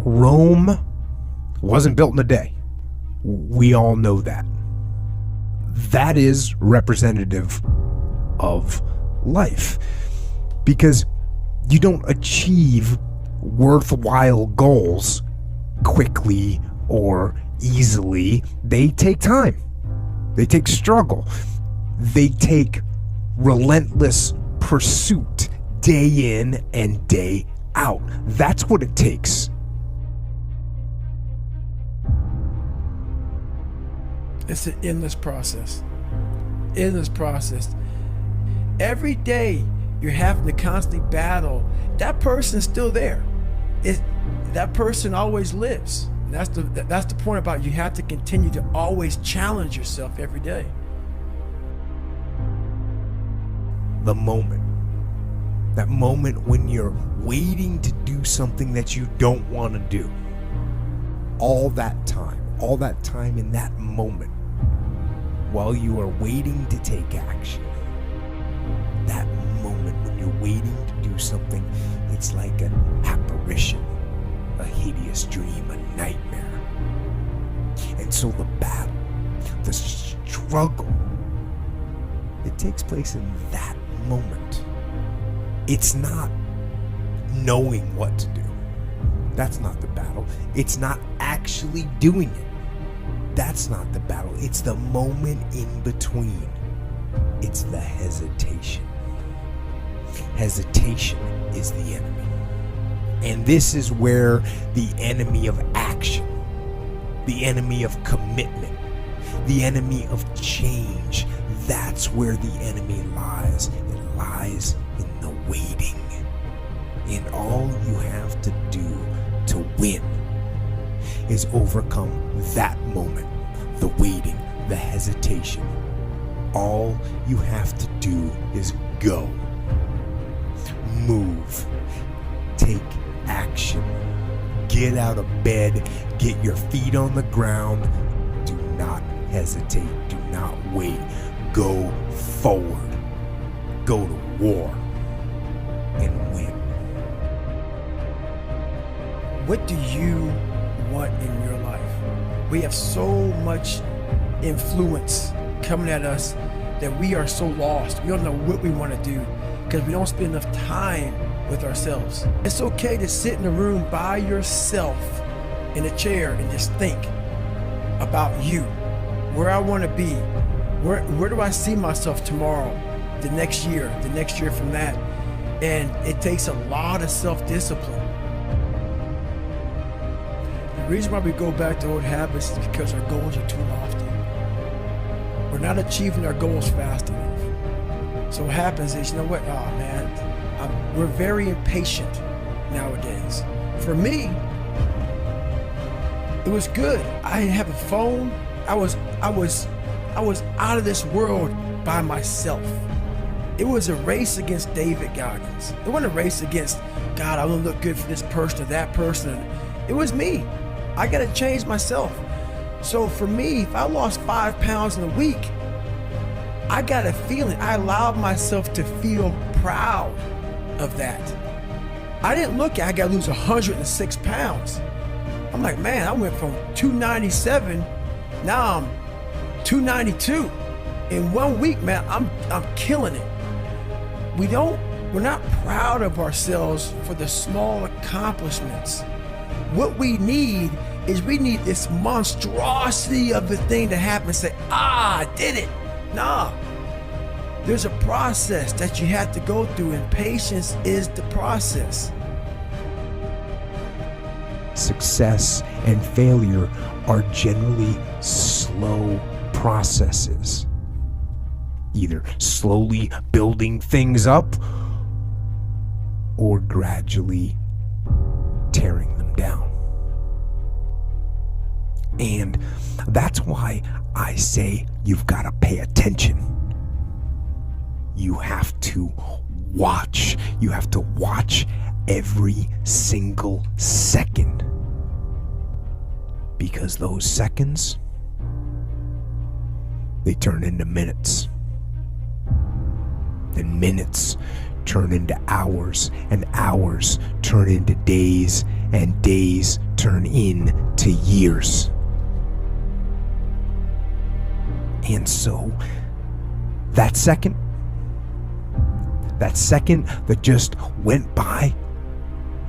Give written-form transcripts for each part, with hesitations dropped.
Rome wasn't built in a day. We all know that. That is representative of life, because you don't achieve worthwhile goals quickly or easily. They take time. They take struggle. They take relentless pursuit, day in and day out. That's what it takes. It's an endless process. Endless process. Every day you're having to constantly battle. That person's still there. That person always lives. That's the point about you have to continue to always challenge yourself every day. The moment. That moment when you're waiting to do something that you don't want to do. All that time in that moment while you are waiting to take action. That moment when you're waiting to do something, it's like an apparition, a hideous dream, a nightmare. And so the battle, the struggle, it takes place in that moment. It's not knowing what to do. That's not the battle. It's not actually doing it. That's not the battle. It's the moment in between. It's the hesitation. Hesitation is the enemy. And this is where the enemy of action, the enemy of commitment, the enemy of change, that's where the enemy lies. It lies in the waiting. And all you have to do to win is overcome that moment, the waiting, the hesitation. All you have to do is go, move, take action, get out of bed, get your feet on the ground. Do not hesitate, do not wait, go forward, go to war and win. What do you want in your life? We have so much influence coming at us that we are so lost. We don't know what we want to do because we don't spend enough time with ourselves. It's okay to sit in a room by yourself in a chair and just think about you, where I want to be, where do I see myself tomorrow, the next year from that. And it takes a lot of self-discipline. The reason why we go back to old habits is because our goals are too lofty. We're not achieving our goals fast enough. So what happens is, you know what? Oh man, we're very impatient nowadays. For me, it was good. I didn't have a phone. I was out of this world by myself. It was a race against David Goggins. It wasn't a race against, God, I want to look good for this person or that person. It was me. I got to change myself. So for me, if I lost 5 pounds in a week, I got a feeling. I allowed myself to feel proud of that. I didn't look at, I got to lose 106 pounds. I'm like, man, I went from 297, now I'm 292. In 1 week, man, I'm killing it. We're not proud of ourselves for the small accomplishments. What we need is this monstrosity of the thing to happen and say, I did it. Nah, there's a process that you have to go through, and patience is the process. Success and failure are generally slow processes. Either slowly building things up or gradually tearing them down. And that's why I say you've got to pay attention. You have to watch. You have to watch every single second. Because those seconds, they turn into minutes. Then minutes turn into hours, and hours turn into days, and days turn into years. And so, that second that just went by,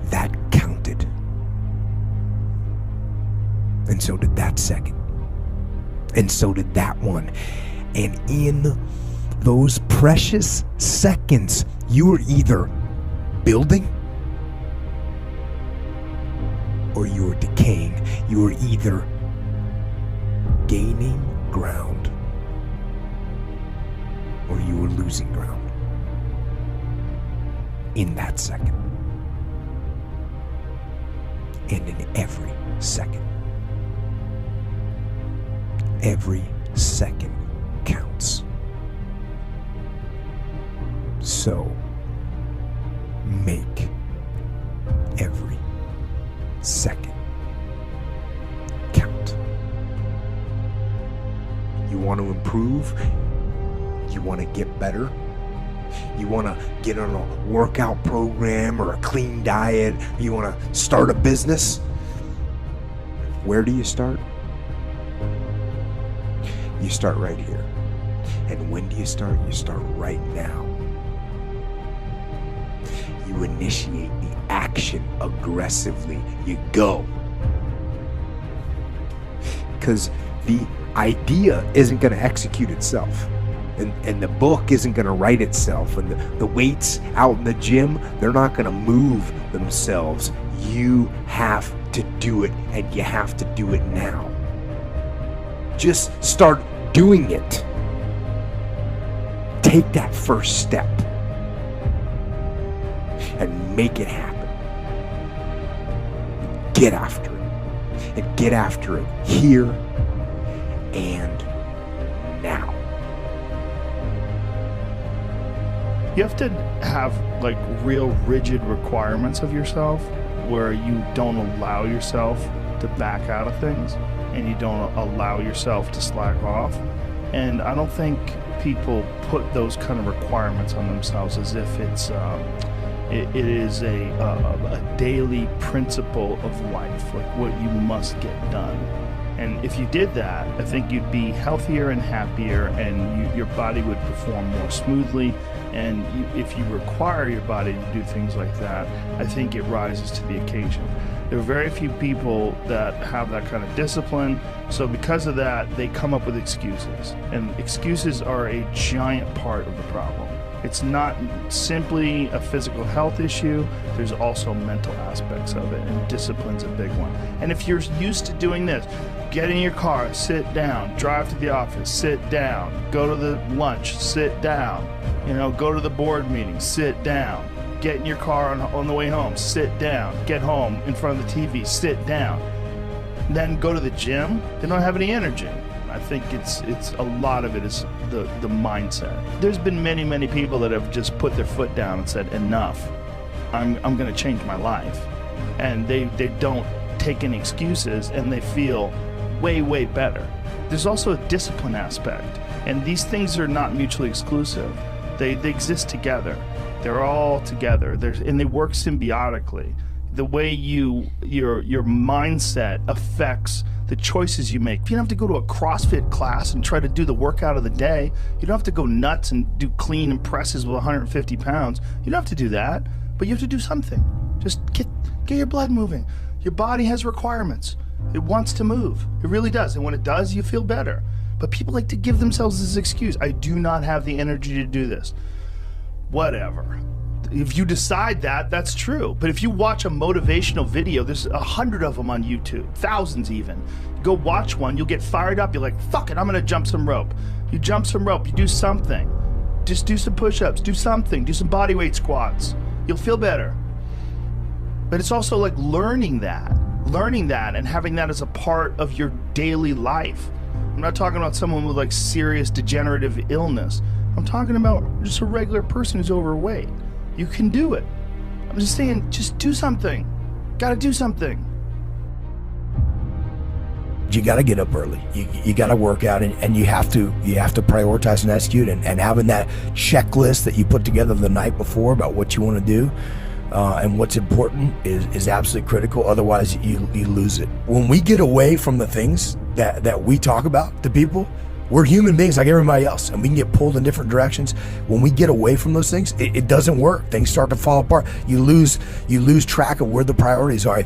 that counted. And so did that second. And so did that one. And in those precious seconds, you were either building or you were decaying. You were either gaining ground or you were losing ground in that second. And in every second. Every second counts. So, make every second count. You want to improve? You want to get better? You want to get on a workout program or a clean diet? You want to start a business? Where do you start? You start right here. And when do you start? You start right now. You initiate the action aggressively. You go. Because the idea isn't going to execute itself. And the book isn't going to write itself. And the weights out in the gym, they're not going to move themselves. You have to do it, and you have to do it now. Just start doing it. Take that first step and make it happen. Get after it. And get after it here and now. You have to have like real rigid requirements of yourself where you don't allow yourself to back out of things and you don't allow yourself to slack off. And I don't think people put those kind of requirements on themselves as if it's it is a daily principle of life, like what you must get done. And if you did that, I think you'd be healthier and happier, and your body would perform more smoothly. And if you require your body to do things like that, I think it rises to the occasion. There are very few people that have that kind of discipline. So because of that, they come up with excuses. And excuses are a giant part of the problem. It's not simply a physical health issue. There's also mental aspects of it, and discipline's a big one. And if you're used to doing this, get in your car, sit down, drive to the office, sit down, go to the lunch, sit down, go to the board meeting, sit down, get in your car on the way home, sit down, get home in front of the TV, sit down, then go to the gym, they don't have any energy. I think it's a lot of it is the mindset. There's been many people that have just put their foot down and said, enough, I'm going to change my life. And they don't take any excuses, and they feel way better. There's also a discipline aspect, and these things are not mutually exclusive. They exist together. They're all together. And they work symbiotically. The way your mindset affects the choices you make. You don't have to go to a CrossFit class and try to do the workout of the day. You don't have to go nuts and do clean and presses with 150 pounds. You don't have to do that, but you have to do something. Just get your blood moving. Your body has requirements. It wants to move. It really does. And when it does, you feel better. But people like to give themselves this excuse. I do not have the energy to do this. Whatever. If you decide that, that's true. But if you watch a motivational video, there's 100 of them on YouTube, thousands even. Go watch one, you'll get fired up. You're like, fuck it, I'm gonna jump some rope. You jump some rope, you do something. Just do some push-ups, do something, do some body weight squats. You'll feel better. But it's also like learning that and having that as a part of your daily life. I'm not talking about someone with like serious degenerative illness. I'm talking about just a regular person who's overweight. You can do it. I'm just saying, just do something. Gotta do something. You got to get up early. You got to work out, and you have to prioritize and execute. And having that checklist that you put together the night before about what you want to do, and what's important is absolutely critical. Otherwise, you lose it. When we get away from the things that we talk about to people, we're human beings like everybody else, and we can get pulled in different directions. When we get away from those things, it doesn't work. Things start to fall apart. You lose track of where the priorities are.